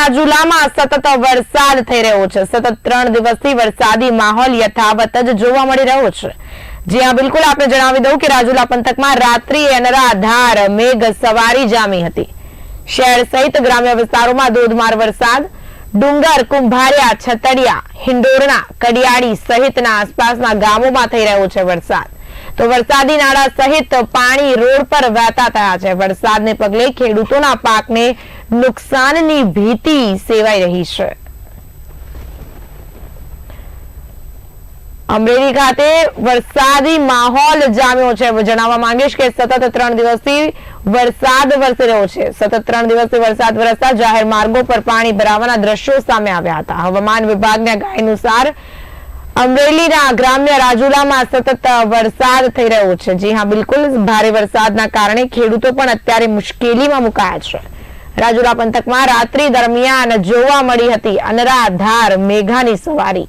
રાજુલામાં સતત વરસાદ થઈ રહ્યો છે। સતત 3 દિવસથી વરસાદી માહોલ યથાવત જ જોવા મળી રહ્યો છે। જી હા, બિલકુલ આપને જણાવી દઉં કે રાજુલા પંથકમાં રાત્રિએ અનરાધાર મેઘ સવારી જામી હતી। શહેર સહિત ગ્રામ્ય વિસ્તારોમાં ધોધમાર વરસાદ ડુંગર, કુંભારિયા, છતડિયા, હિંડોરણા, કડિયાળી સહિતના આસપાસના ગામોમાં થઈ રહ્યો છે વરસાદ। તો વરસાદી નાળા સહિત પાણી રોડ પર વહેતા થયા છે। વરસાદને પગલે ખેડૂતોના પાકને નુકસાનની ભીતિ સેવાઈ રહી છે। અમરેલી ખાતે વરસાદી માહોલ જામ્યો છે। જણાવવા માંગીશ કે સતત 3 દિવસથી વરસાદ વરસી રહ્યો છે। સતત 3 દિવસથી વરસાદ વરસતા જાહેર માર્ગો પર પાણી ભરાવાના દ્રશ્યો સામે આવ્યા હતા। હવામાન વિભાગની આગાહી અનુસાર અમરેલીના ગ્રામ્ય રાજુલામાં સતત વરસાદ થઈ રહ્યો છે। જી હા, બિલકુલ ભારે વરસાદના કારણે ખેડૂતો પણ અત્યારે મુશ્કેલીમાં મુકાયા છે। રાજુલા પંથકમાં રાત્રિ દરમિયાન જોવા મળી હતી અનરાધાર મેઘાની સવારી।